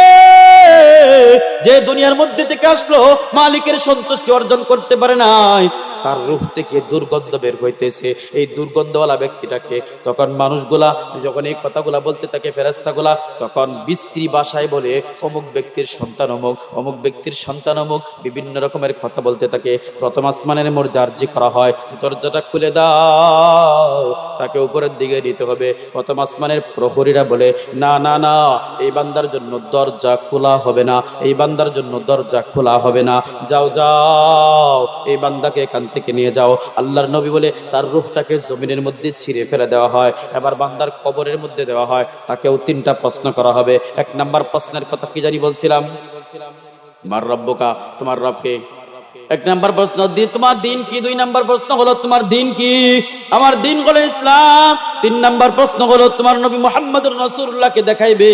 যে দুনিয়ার মধ্যে থেকে আসলো, মালিকের সন্তুষ্টি অর্জন করতে পারে নাই, তার রূহ থেকে দুর্গন্ধ বের হইতেছে। এই দুর্গন্ধওয়ালা ব্যক্তিটাকে তখন মানুষগুলা যখন এই কথাগুলা বলতে থাকে, ফেরেশতাগুলা তখন বিস্ত্রী ভাষায় বলে, অমুক ব্যক্তির সন্তান অমুক, অমুক ব্যক্তির সন্তান অমুক, বিভিন্ন রকমের কথা বলতে থাকে। প্রথম আসমানের মধ্যে আরজি করা হয়, দরজাটা খুলে দাও, তাকে উপরের দিকে নিতে হবে। প্রথম আসমানের প্রহরীরা বলে, না না না, এই বান্দার জন্য দরজা খোলা হবে না, এই বান্দার জন্য দরজা খোলা হবে না, যাও যাও, এই বান্দাকে এখান থেকে নিয়ে যাও। আল্লাহর নবী বলে, তার রূহটাকে জমিনের মধ্যে ছিঁড়ে ফেলে দেওয়া হয়। এবার বান্দার কবরের মধ্যে দেওয়া হয়। তাকেও 3টা প্রশ্ন করা হবে। 1 নাম্বার প্রশ্নের কথা কি জানি বলছিলাম? মার রব্বুকা, তোমার রবকে। 1 নাম্বার প্রশ্ন, তোমার দিন কি? 2 নাম্বার প্রশ্ন হলো, তোমার দিন কি? আমার দিন হলো ইসলাম। 3 নাম্বার প্রশ্ন হলো, তোমার নবী মুহাম্মদুর রাসূলুল্লাহকে দেখাইবে।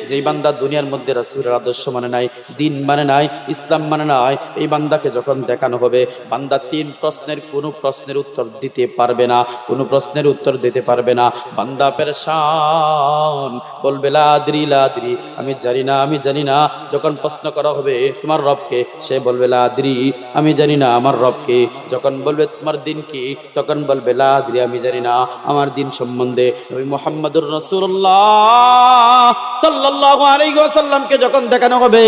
যেই বান্দা দুনিয়ার মধ্যে রাসূলের আদর্শ মানে নাই, দিন মানে নাই, ইসলাম মানে নাই, এই বান্দাকে যখন দেখানো হবে, বান্দা 3 প্রশ্নের কোনো প্রশ্নের উত্তর দিতে পারবে না, কোনো প্রশ্নের উত্তর দিতে পারবে না। বান্দা পেরেশান, বলবে লা আদরি লা আদরি, আমি জানি না, আমি জানি না। যখন প্রশ্ন করা হবে তোমার রবকে, সে বলবে লা আদরি, আমি জানি না আমার রবকে। যখন বলবে তোমার দিন কি, তখন বলবে লা আদরি, আমি জানি না আমার দিন সম্বন্ধে। নবী মুহাম্মদুর রাসূলুল্লাহ সাল্লাল্লাহু আলাইহি ওয়াসাল্লামকে যখন দেখানো হবে,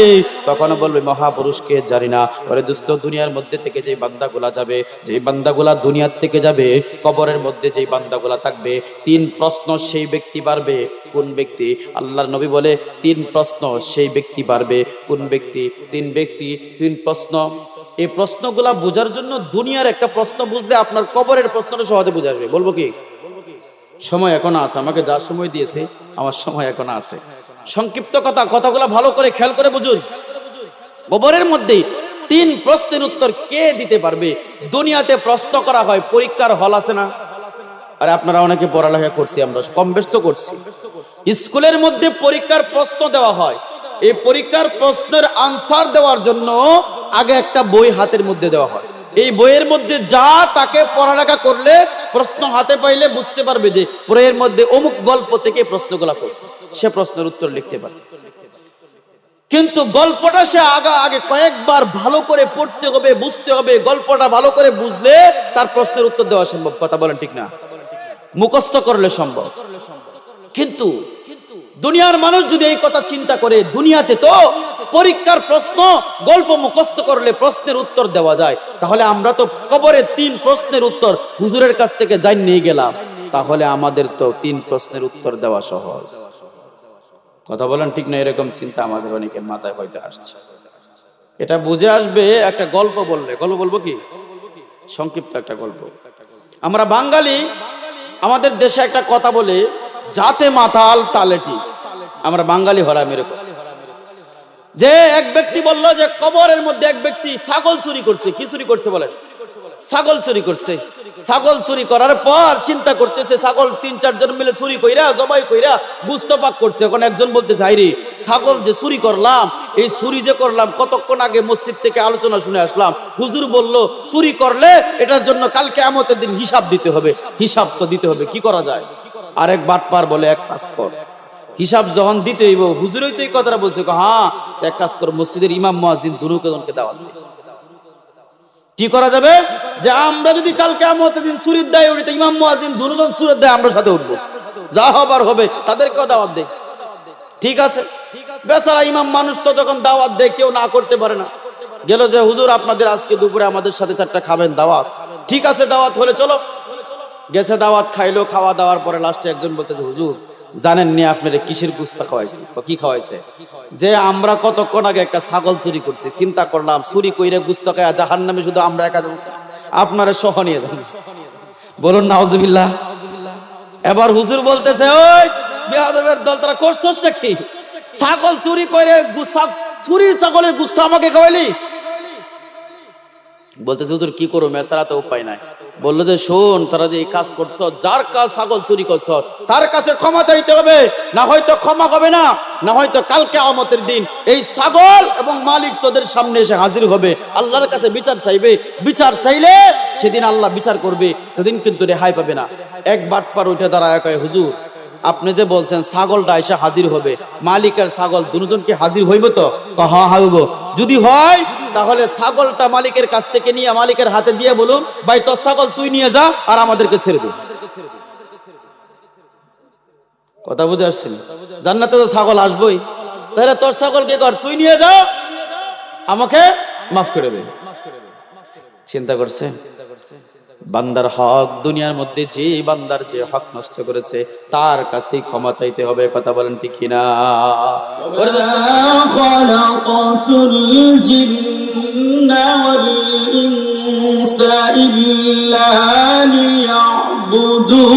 তখন বলবে মহাপুরুষকে জানি না। ওরে দোস্ত, দুনিয়ার মধ্যে থেকে যেই বান্দাগুলা যাবে, যেই বান্দাগুলা দুনিয়ার থেকে যাবে, কবরের মধ্যে যেই বান্দাগুলা থাকবে, 3 প্রশ্ন সেই ব্যক্তি পারবে। কোন ব্যক্তি? আল্লাহর নবী বলে, 3 প্রশ্ন সেই ব্যক্তি পারবে। কোন ব্যক্তি? 3 ব্যক্তি, 3 প্রশ্ন। এই প্রশ্নগুলা বোঝার জন্য দুনিয়ার একটা প্রশ্ন বুঝলে আপনার কবরের প্রশ্নটা সহজে বোঝা যাবে। বলবো কি? সময় এখনো আছে, আমাকে যা সময় দিয়েছে আমার সময় এখনো আছে। সংক্ষিপ্ত কথাগুলো ভালো করে খেয়াল করে বুঝুন। কবরের মধ্যে 3 প্রশ্নের উত্তর কে দিতে পারবে? দুনিয়াতে প্রশ্ন করা হয়, পরীক্ষার হল আছে না? আরে আপনারা অনেকে পড়ালেখা করছি, আমরা কম বেশ তো করছি। স্কুলের মধ্যে পরীক্ষার প্রশ্ন দেওয়া হয়। এই পরীক্ষার প্রশ্নের আনসার দেওয়ার জন্য আগে একটা বই হাতের মধ্যে দেওয়া হয়। এই বইয়ের মধ্যে যা তাকে পড়ালেখা করলে, প্রশ্ন হাতে পাইলে বুঝতে পারবে যে বইয়ের মধ্যে অমুক গল্প থেকে প্রশ্নগুলা পড়ছে, সে প্রশ্নের উত্তর লিখতে পারে। কিন্তু গল্পটা সে আগে কয়েকবার ভালো করে পড়তে হবে, বুঝতে হবে। গল্পটা ভালো করে বুঝলে তার প্রশ্নের উত্তর দেওয়া সম্ভব। কথা বলেন ঠিক না? মুখস্থ করলে সম্ভব। কিন্তু দুনিয়ার মানুষ যদি এই কথা চিন্তা করে, দুনিয়াতে তো পরীক্ষার প্রশ্ন গল্প মুখস্থ করলে প্রশ্নের উত্তর দেওয়া যায়, তাহলে আমরা তো কবরে 3 প্রশ্নের উত্তর হুজুরের কাছ থেকে জান নিয়ে গেলাম, তাহলে আমাদের তো 3 প্রশ্নের উত্তর দেওয়া সহজ। কথা বলেন ঠিক না? এরকম চিন্তা আমাদের অনেকের মাথায় হয়তো আসছে। এটা বুঝে আসবে একটা গল্প বললে। গল্প বলবো কি? সংক্ষিপ্ত একটা গল্প। আমরা বাঙালি, আমাদের দেশে একটা কথা বলে, জাতে মাতাল তালে ঠিক। আমরা বাঙালি হলাম এরকম। যে এক ব্যক্তি বলল যে কবরের মধ্যে এক ব্যক্তি ছাগল চুরি করছে। কি চুরি করছে বলেন? ছাগল চুরি করছে। ছাগল চুরি করার পর চিন্তা করতেছে, ছাগল 3-4 জন মিলে চুরি কইরা জবাই কইরা গুস্ত পাক করছে। এখন একজন বলতেছে, হাইরে ছাগল যে চুরি করলাম, এই চুরি যে করলাম, কতক্ষণ আগে মসজিদ থেকে আলোচনা শুনে আসলাম, হুজুর বলল চুরি করলে এটার জন্য কাল কিয়ামতের দিন হিসাব দিতে হবে। হিসাব তো দিতে হবে, কি করা যায়? আরেক বাটপার বলে, এক কাজ কর, হিসাব যখন দিতে হইব, হুজুরই তো এই কথাটা বলছে, হ্যাঁ এক কাজ কর, মসজিদের ইমাম মুয়াজ্জিন দুজনকে দাওয়াত দে। কি করা যাবে? যে আমরা যদি কাল কিয়ামতের দিন চুরির দায় উঠি, ইমাম মুয়াজ্জিন দুজন চুরির দায় আমরা সাথে উঠবো, যা হবার হবে, তাদেরকেও দাওয়াত দে। ঠিক আছে। বেচারা ইমাম মানুষ তো যখন দাওয়াত দেয় কেউ না করতে পারে না। গেল যে হুজুর আপনাদের আজকে দুপুরে আমাদের সাথে 4টা খাবেন দাওয়াত। ঠিক আছে, দাওয়াত হলে চলো। গেছে, দাওয়াত খাইলো। খাওয়া দাওয়ার পরে লাস্টে একজন বলতেছে, হুজুর জানেন নি আপনারা কিসের গুস্তা খাওয়াইছে? কি খাওয়াইছে? যে আমরা কতক্ষণ আগে একটা ছাগল চুরি করছি, চিন্তা করলাম চুরি কইরে গুস্ত খায় জাহান্নামে শুধু আমরা একা যাব, আপনারা সহ নিয়ে যান। বলুন নাউজুবিল্লাহ। এবার হুজুর বলতেছে, ওই বেয়াদবের দল, তারা করছস নাকি? ছাগল চুরি করে চুরির ছাগলের গুস্ত আমাকে খাওয়াইলি? বলতেছে, হুজুর কি করো, মেসারা তো উপায় নাই। বললো যে শোন, তারা যে এই কাজ করছো, যার কাজ ছাগল চুরি করছো তার কাছে ক্ষমা চাইতে হবে, না হয়তো ক্ষমা হবে না, না হয়তো কাল কিয়ামতের দিন এই ছাগল এবং মালিক তোদের সামনে এসে হাজির হবে, আল্লাহর কাছে বিচার চাইবে। বিচার চাইলে সেদিন আল্লাহ বিচার করবে, সেদিন কিন্তু রেহাই পাবে না। এক বাটপার উঠে দাঁড়ায় কয়, হুজুর আপনি যে বলছেন ছাগলটা এসে হাজির হবে, মালিকের ছাগল দুজন কি হাজির হইব? তো হ্যাঁ হইব। যদি হয় তাহলে ছাগলটা মালিকের কাছ থেকে নিয়ে মালিকের হাতে দিয়ে বলুন, ভাই তোর ছাগল তুই নিয়ে যা আর আমাদেরকে ছেড়ে দে। কথা বুঝে আসছেন? জান্নাতে তো ছাগল আসবই, তাহলে তোর ছাগল কে কর, তুই নিয়ে যা, আমাকে মাফ করে দে। চিন্তা করছে? বান্দার হক, দুনিয়ার মধ্যে যে বান্দার যে হক নষ্ট করেছে তার কাছেই ক্ষমা চাইতে হবে। কথা বলেন ঠিক কিনা? খালাকাতুল জিন্না ওয়াল ইনসা ইল্লা লিয়াবুদুন।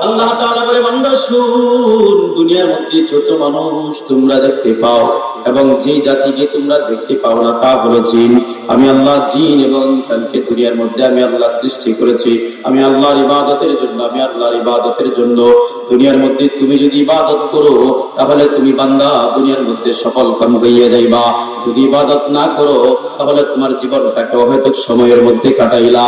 আল্লাহ তাআলা বলে, বান্দা শুন, দুনিয়ার মধ্যে যত মানুষ তোমরা দেখতে পাও এবং যে জাতিকে তোমরা দেখতে পাও না তা হলো জিন। আমি আল্লাহ জিন এবং ইনসানকে দুনিয়ার মধ্যে আমি আল্লাহ সৃষ্টি করেছি আমি আল্লাহর ইবাদতের জন্য। আমি আল্লাহর ইবাদতের জন্য দুনিয়ার মধ্যে তুমি যদি ইবাদত করো তাহলে তুমি বান্দা দুনিয়ার মধ্যে সফল কাম হইয়া যাইবা। যদি ইবাদত না করো তাহলে তোমার জীবনটাকে অহেতুক সময়ের মধ্যে কাটাইলা।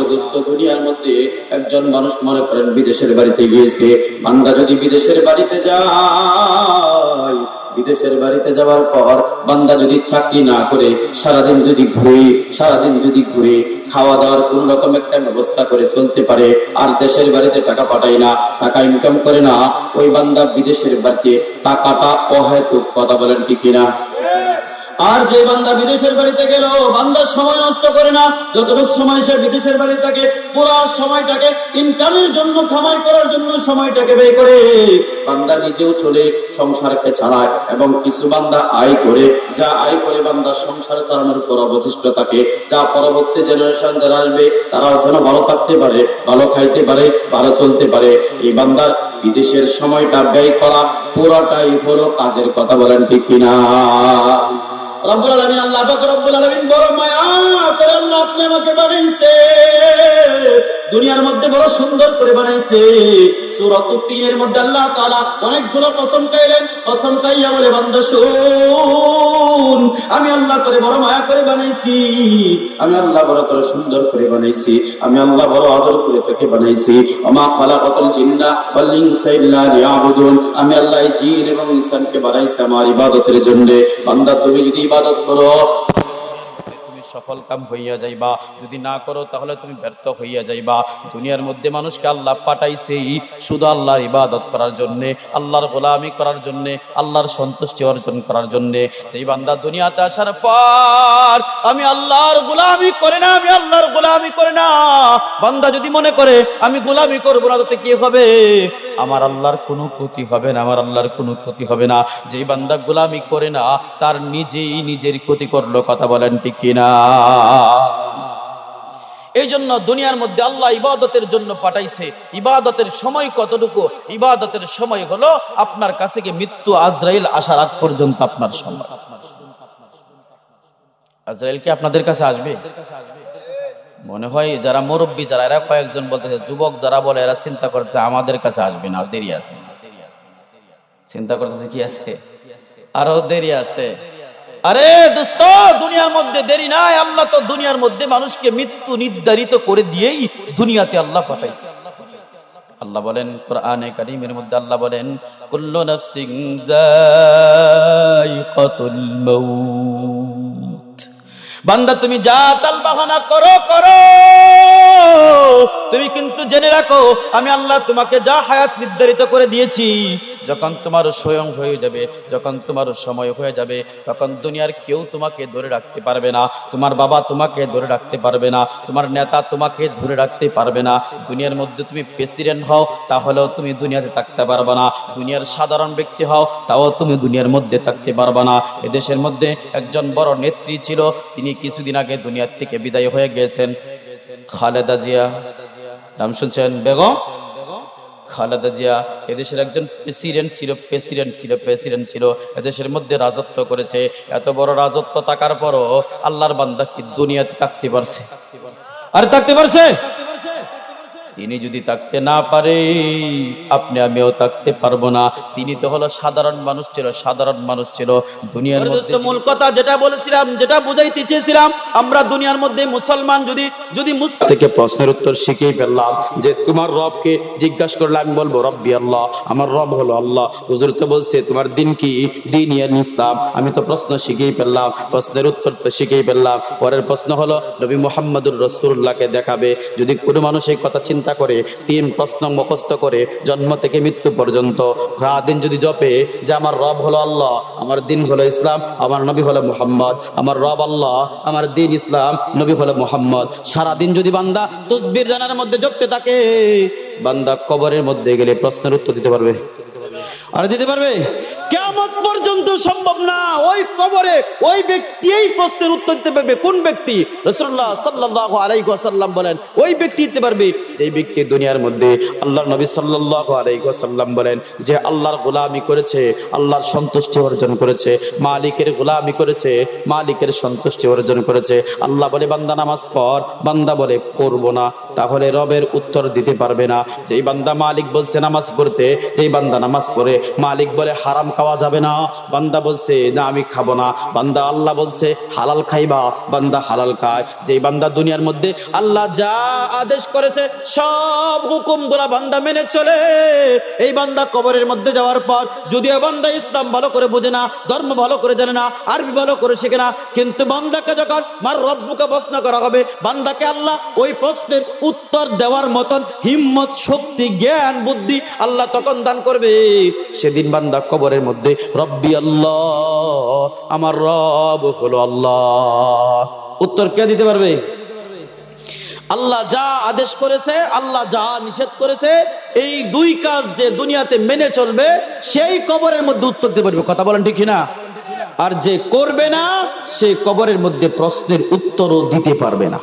দোস্ত, দুনিয়ার মধ্যে একজন মানুষ মনে করেন বিদেশের বাড়িতে গিয়েছে, বান্দা যদি বিদেশের বাড়িতে যায়, বিদেশের বাড়িতে যাওয়ার পর বান্দা যদি চাকরি না করে সারাদিন যদি ঘুরে খাওয়া দাওয়ার কোন রকম একটা ব্যবস্থা করে চলতে পারে, আর দেশের বাড়িতে টাকা পাঠায় না, টাকা ইনকাম করে না, ওই বান্দা বিদেশের বাড়িতে টাকাটা অহেতুক। কথা বলেন ঠিক কিনা? আর যে বান্দা বিদেশের বাড়িতে গেল, বান্দা সময় নষ্ট করে না, যতটুকু সময় সে বিদেশের বাড়ি থাকে পুরো সময়টাকে ইনকামের জন্য, কামাই করার জন্য সময়টাকে ব্যয় করে। বান্দা নিজেও চলে, সংসারকে চালায় এবং কিছু বান্দা আয় করে, যা আয় করে বান্দা সংসার চালানোর পর অবশিষ্ট থাকে, যা পরবর্তী জেনারেশন যারা আসবে তারাও যেন ভালো থাকতে পারে, ভালো খাইতে পারে, ভালো চলতে পারে। এই বান্দার বিদেশের সময়টা ব্যয় করা পুরোটাই হলো কাজের। কথা বলেন ঠিক কিনা? রব্বুল আলামিন, আল্লাহ পাক রব্বুল আলামিন বড় মায়া করে আল্লাহ আপনি আমাকে বানাইছে, দুনিয়ার মধ্যে বড় সুন্দর করে বানাইছে। সূরাতুত তিনের মধ্যে আল্লাহ তাআলা অনেকগুলো কসম খাইলেন। কসম খাইয়া বলে, বান্দা শুন, আমি আল্লাহ করে বড় মায়া করে বানাইছি, আমি আল্লাহ বড় করে সুন্দর করে বানাইছি, আমি আল্লাহ বড় আদর করে তোকে বানাইছি। ওমা খালাকাতুল জিন্না ওয়াল ইনসা ইল্লা লিয়াবুদুন। আমি আল্লাহ জিন এবং ইনসানকে বানাইছি আমার ইবাদতের জন্য। বান্দা তুমি যদি ইবাদত করো তুমি সফল কাম হইয়া যাইবা, যদি না করো তাহলে তুমি ব্যর্থ হইয়া যাইবা। দুনিয়ার মধ্যে মানুষকে আল্লাহ পাঠাইছে শুধু আল্লাহর ইবাদত করার জন্য, আল্লাহর গোলামি করার জন্য, আল্লাহর সন্তুষ্টি অর্জন করার জন্য। যেই বান্দা দুনিয়াতে আসার পর আমি আল্লাহর গোলামি করে না, আমি আল্লাহর গোলামি করে না, বান্দা যদি মনে করে আমি গোলামি করবো না তাতে কি হবে? আমার আল্লাহর কোনো ক্ষতি হবে না, আমার আল্লাহর কোনো ক্ষতি হবে না। যেই বান্দা গোলামি করে না তার নিজেই নিজের ক্ষতি করলো। কথা বলেন ঠিক কিনা? এই জন্য দুনিয়ার মধ্যে আল্লাহ ইবাদতের জন্য পাঠাইছে। ইবাদতের সময় কতটুকু? ইবাদতের সময় হলো আপনার কাছে গিয়ে মৃত্যু আজরাইল আসার আগ পর্যন্ত আপনার সময়। আজরাইল কি আপনাদের কাছে আসবে? মনে হয় যারা মুরব্বী, যারা এরা কয়েকজন বলতেছে, যুবক যারা বলে এরা চিন্তা করতেছে আমাদের কাছে আসবে না, দেরি আছে। চিন্তা করতেছে কি আছে, আরো দেরি আছে। আরে দোস্ত, দুনিয়ার মধ্যে দেরি নাই। আল্লাহ তো দুনিয়ার মধ্যে মানুষকে মৃত্যু নির্ধারিত করে দিয়েই দুনিয়াতে আল্লাহ পাঠাইছে। আল্লাহ বলেন কোরআনে কারীমের মধ্যে, আল্লাহ বলেন কুল্লু নাফসিন যায়িকাতুল মাউত। বান্দা তুমি যা তাল বাহানা করো, তুমি কিন্তু জেনে রাখো আমি আল্লাহ তোমাকে যা হায়াত নির্ধারিত করে দিয়েছি, যখন তোমার স্বয়ং হয়ে যাবে, যখন তোমার সময় হয়ে যাবে, তখন দুনিয়ার কেউ তোমাকে ধরে রাখতে পারবে না। তোমার বাবা তোমাকে ধরে রাখতে পারবে না, তোমার নেতা তোমাকে ধরে রাখতে পারবে না। দুনিয়ার মধ্যে তুমি প্রেসিডেন্ট হও, তাহলেও তুমি দুনিয়াতে থাকতে পারবে না। দুনিয়ার সাধারণ ব্যক্তি হও, তাও তুমি দুনিয়ার মধ্যে থাকতে পারবে না। এদেশের মধ্যে একজন বড় নেত্রী ছিল, তিনি কিছুদিন আগে দুনিয়ার থেকে বিদায় হয়ে গেছেন, খালেদা জিয়া। নাম শুনছেন? বেগম খালেদা জিয়া এদেশের একজন প্রেসিডেন্ট ছিল। এদেশের মধ্যে রাজত্ব করেছে। এত বড় রাজত্ব থাকার পরও আল্লাহর বান্দা কি দুনিয়াতে থাকতে পারছে? আর থাকতে পারছে? তিনি যদি থাকতে না পারে, আপনি আমিও থাকতে পারবো না। তিনি তো হলো সাধারণ মানুষ ছিল দুনিয়ার মধ্যে। মূল কথা যেটা বলেছিলাম, যেটা বুঝাইতে চেয়েছিলাম, আমরা দুনিয়ার মধ্যে মুসলমান যদি থেকে প্রশ্নের উত্তর শিখেই ফেললাম যে তোমার রবকে জিজ্ঞাসা করলে আমি বলবো রব্বি আল্লাহ, আমার রব হলো আল্লাহ। হুজুর তো বলছে তোমার দিন কি? দিন ইসলাম। আমি তো প্রশ্ন শিখেই ফেললাম, প্রশ্নের উত্তর তো শিখেই ফেললাম। পরের প্রশ্ন হলো নবী মুহাম্মদুর রাসূলুল্লাহকে দেখাবে। যদি কোনো মানুষ এই কথা চিন্তা করে, 3 প্রশ্ন মুখস্থ করে জন্ম থেকে মৃত্যু পর্যন্ত সারাদিন যদি জপে যে আমার রব হলো আল্লাহ, আমার দিন হলো ইসলাম, আমার নবী হলো মুহাম্মদ, আমার রব আল্লাহ, আমার দিন ইসলাম, নবী হলো মুহাম্মদ, সারাদিন যদি বান্দা তাসবিহ জানার মধ্যে জপতে থাকে, বান্দা কবরের মধ্যে গেলে প্রশ্নের উত্তর দিতে পারবে? আর দিতে পারবে? কিয়ামত পর্যন্ত সম্ভব না। ওই কবরে ওই ব্যক্তি এই প্রশ্নের উত্তর দিতে পারবে। কোন ব্যক্তি? রাসূলুল্লাহ সাল্লাল্লাহু আলাইহি ওয়াসাল্লাম বলেন ওই ব্যক্তি দিতে পারবে যে ব্যক্তি দুনিয়ার মধ্যে আল্লাহর নবী সাল্লাল্লাহু আলাইহি ওয়াসাল্লাম বলেন যে আল্লাহর গোলামি করেছে, আল্লাহর সন্তুষ্টি অর্জন করেছে, মালিকের গোলামি করেছে, মালিকের সন্তুষ্টি অর্জন করেছে। আল্লাহ বলে বান্দা নামাজ পড়, বান্দা বলে পড়বো না, তাহলে রবের উত্তর দিতে পারবে না। যেই বান্দা মালিক বলছে নামাজ পড়তে, যেই বান্দা নামাজ পড়ে মালিক বলে হারাম খাওয়া যাবে না, বান্দা বলছে না আমি খাবো না। বান্দা আল্লাহ বলছে হালাল খাইবা, বান্দা হালাল খায়। যেই বান্দা দুনিয়ার মধ্যে আল্লাহ যা আদেশ করেছে সব হুকুমগুলা বান্দা মেনে চলে, এই বান্দা কবরের মধ্যে যাওয়ার পর যদিও বান্দা ইসলাম ভালো করে বোঝে না, ধর্ম ভালো করে জানে না, আরবি ভালো করে শেখে না, কিন্তু বান্দাকে যখন মার রব্বুকে প্রশ্ন করা হবে, বান্দাকে আল্লাহ ওই প্রশ্নের উত্তর দেওয়ার মতন হিম্মত, শক্তি, জ্ঞান, বুদ্ধি আল্লাহ তখন দান করবে। সেদিন বান্দা কবরের মধ্যে রব্বি আল্লাহ, আমার রব হলো আল্লাহ, উত্তর কে দিতে পারবে? আল্লাহ যা আদেশ করেছে, আল্লাহ যা নিষেধ করেছে, এই 2 কাজ যে দুনিয়াতে মেনে চলবে সেই কবরের মধ্যে উত্তর দিতে পারবে। কথা বলেন ঠিক না? আর যে করবে না সে কবরের মধ্যে প্রশ্নের উত্তরও দিতে পারবে না।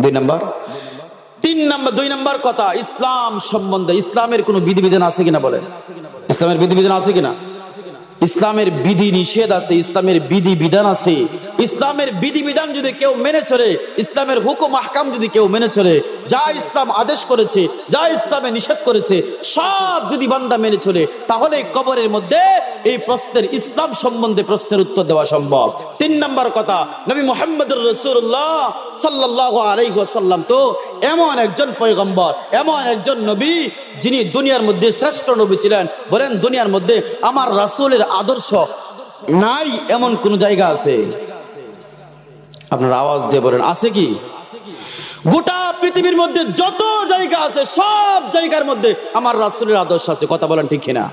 2 নাম্বার। 2 নাম্বার কথা, ইসলাম সম্বন্ধে ইসলামের কোনো বিধিবিধান আছে কিনা বলেন? ইসলামের বিধিবিধান আছে কিনা? ইসলামের বিধি নিষেধ আছে, ইসলামের বিধি বিধান আছে। ইসলামের বিধি বিধান যদি কেউ মেনে চলে, ইসলামের হুকুম আহকাম যদি কেউ মেনে চলে, যা ইসলাম আদেশ করেছে, যা ইসলামে নিষেধ করেছে, সব যদি বান্দা মেনে চলে, তাহলে কবরের মধ্যে এই প্রশ্নের, ইসলাম সম্বন্ধে প্রশ্নের উত্তর দেওয়া সম্ভব। 3 নাম্বার কথা, নবী মুহাম্মদুর রাসূলুল্লাহ সাল্লাল্লাহু আলাইহি ওয়াসাল্লাম তো এমন একজন পয়গম্বর, এমন একজন নবী যিনি দুনিয়ার মধ্যে শ্রেষ্ঠ নবী ছিলেন। বলেন দুনিয়ার মধ্যে আমার রাসূলের আদর্শ নাই এমন কোন জায়গা আছে? আপনার আওয়াজ দিয়ে বলেন আছে কি? গোটা পৃথিবীর মধ্যে যত জায়গা আছে সব জায়গার মধ্যে আমার রাসূলের আদর্শ আছে। কথা বলেন ঠিক কিনা?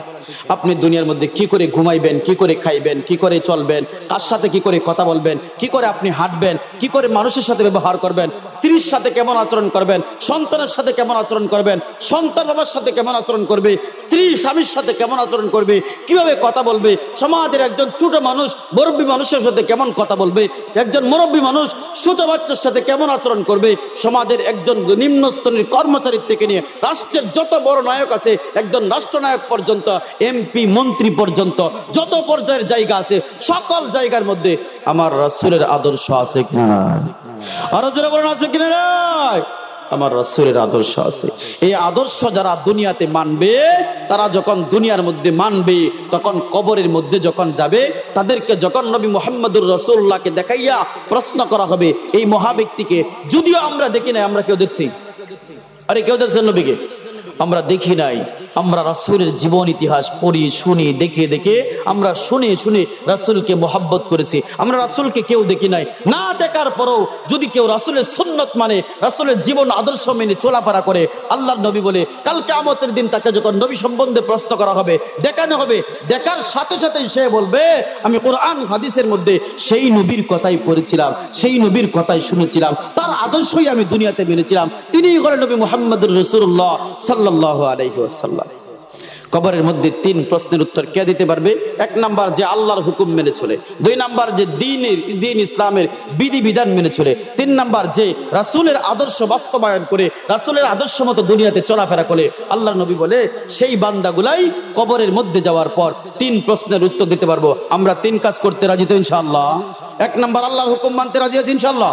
আপনি দুনিয়ার মধ্যে কি করে ঘুমাইবেন, কি করে খাইবেন, কি করে চলবেন, কার সাথে কি করে কথা বলবেন, কি করে আপনি হাঁটবেন, কি করে মানুষের সাথে ব্যবহার করবেন, স্ত্রীর সাথে কেমন আচরণ করবেন, সন্তানের সাথে কেমন আচরণ করবেন, সন্তান বাবার সাথে কেমন আচরণ করবে, স্ত্রী স্বামীর সাথে কেমন আচরণ করবে, কিভাবে কথা বলবে, সমাজের একজন ছোট মানুষ মুরব্বী মানুষের সাথে কেমন কথা বলবে, একজন মুরব্বী মানুষ ছোট বাচ্চার সাথে কেমন আচরণ করবে, সমাজের একজন নিম্ন স্তরের কর্মচারী থেকে নিয়ে রাষ্ট্রের যত বড় নায়ক আছে, একজন রাষ্ট্রনায়ক পর্যন্ত, এমপি মন্ত্রী পর্যন্ত যত পর্যায়ের জায়গা আছে সকল জায়গার মধ্যে আমার রাসূলের আদর্শ আছে কিনা? আরো জোরে বলেন আছে কিনা? আমার রাসূলের আদর্শ আছে। এই আদর্শ যারা দুনিয়াতে মানবে, তারা যখন দুনিয়ার মধ্যে মানবে, তখন কবরের মধ্যে যখন যাবে, তাদেরকে যখন নবী মুহাম্মদুর রাসূলুল্লাহকে দেখাইয়া প্রশ্ন করা হবে এই মহাব্যক্তিকে, যদিও আমরা দেখি নাই, আমরা কেউ দেখছি? আরে কেউ দেখছেন নবীকে? আমরা দেখি নাই। আমরা রাসূলের জীবন ইতিহাস পড়ি, শুনি, দেখে দেখে আমরা শুনে শুনে রাসূলকে মহব্বত করেছি। আমরা রাসূলকে কেউ দেখি নাই। না দেখার পরেও যদি কেউ রাসূলের সুন্নত মানে, রাসূলের জীবন আদর্শ মেনে চলাফেরা করে, আল্লাহর নবী বলে কাল কিয়ামতের দিন তাকে যখন নবী সম্বন্ধে প্রশ্ন করা হবে, দেখানো হবে, দেখার সাথে সাথেই সে বলবে আমি কোরআন হাদিসের মধ্যে সেই নবীর কথাই পড়েছিলাম, সেই নবীর কথাই শুনেছিলাম, তার আদর্শই আমি দুনিয়াতে মেনেছিলাম। তিনিই হলেন নবী মুহাম্মদুর রাসূলুল্লাহ সাল্লাল্লাহু আলাইহি ওয়াসাল্লাম। কবরের মধ্যে 3 প্রশ্নের উত্তর কে দিতে পারবে? 1 নাম্বার যে আল্লাহর হুকুম মেনে চলে, 2 নাম্বার যে দিন ইসলামের বিধিবিধান মেনে চলে, 3 নাম্বার যে রাসূলের আদর্শ বাস্তবায়ন করে রাসূলের আদর্শ মতো দুনিয়াতে চলাফেরা করে। আল্লাহর নবী বলে সেই বান্দাগুলাই কবরের মধ্যে যাওয়ার পর 3 প্রশ্নের উত্তর দিতে পারবো। আমরা 3 কাজ করতে রাজি তো ইনশাআল্লাহ? 1 নাম্বার আল্লাহর হুকুম মানতে রাজি আছি ইনশাআল্লাহ।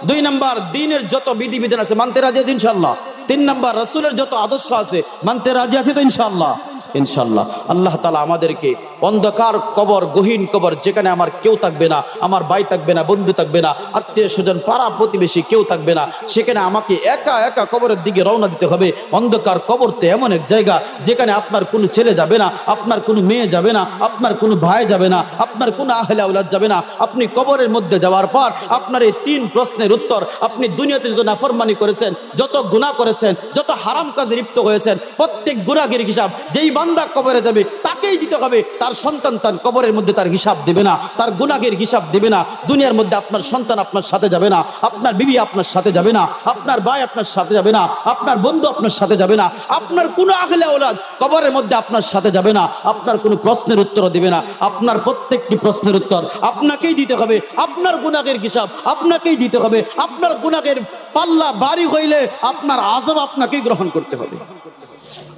2 নাম্বার দিনের যত বিধিবিধান আছে মানতে রাজি আছি ইনশাআল্লাহ। 3 নাম্বার রাসূলের যত আদর্শ আছে মানতে রাজি আছে তো ইনশাআল্লাহ? ইনশাআল্লাহ। আল্লাহ তাআলা আমাদেরকে অন্ধকার কবর, গহীন কবর, যেখানে আমার কেউ থাকবে না, আমার ভাই থাকবে না, বন্ধু থাকবে না, আত্মীয় স্বজন, পাড়া প্রতিবেশী কেউ থাকবে না, সেখানে আমাকে একা একা কবরের দিকে রওনা দিতে হবে। অন্ধকার কবরতে এমন এক জায়গা যেখানে আপনার কোনো ছেলে যাবে না, আপনার কোনো মেয়ে যাবে না, আপনার কোনো ভাই যাবে না, আপনার কোনো আহলে আওলাদ যাবে না। আপনি কবরের মধ্যে যাওয়ার পর আপনার এই 3 প্রশ্নের উত্তর, আপনি দুনিয়াতে যত নাফরমানি করেছেন, যত গুনাহ করেছেন, যত হারাম কাজে লিপ্ত হয়েছেন, প্রত্যেক গুনাহের হিসাব যেই বান্দা কবরে যাবে তাকেই দিতে হবে। তার সন্তান তার কবরের মধ্যে তার হিসাব দেবে না, তার গুনাহের হিসাব দেবে না। দুনিয়ার মধ্যে আপনার সন্তান আপনার সাথে যাবে না, আপনার বিবি আপনার সাথে যাবে না, আপনার ভাই আপনার সাথে যাবে না, আপনার বন্ধু আপনার সাথে যাবে না, আপনার কোনো আহলে আওলাদ কবরের মধ্যে আপনার সাথে যাবে না, আপনার কোনো প্রশ্নের উত্তর দিবে না। আপনার প্রত্যেকটি প্রশ্নের উত্তর আপনাকেই দিতে হবে, আপনার গুনাহের হিসাব আপনাকেই দিতে হবে। আপনার গুনাহের পাল্লা ভারী হইলে আপনার আযাব আপনাকেই গ্রহণ করতে হবে।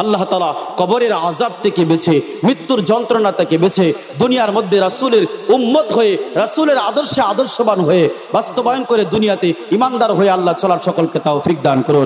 আল্লাহ তাআলা কবরের আযাব থেকে বেঁচে, মৃত্যুর যন্ত্রণা থেকে বেঁচে দুনিয়ার মধ্যে রাসূলের উম্মত হয়ে, রাসূলের আদর্শে আদর্শবান হয়ে বাস্তবায়ন করে দুনিয়াতে ঈমানদার হয়ে আল্লাহ চলার সকলকে তৌফিক দান করুন।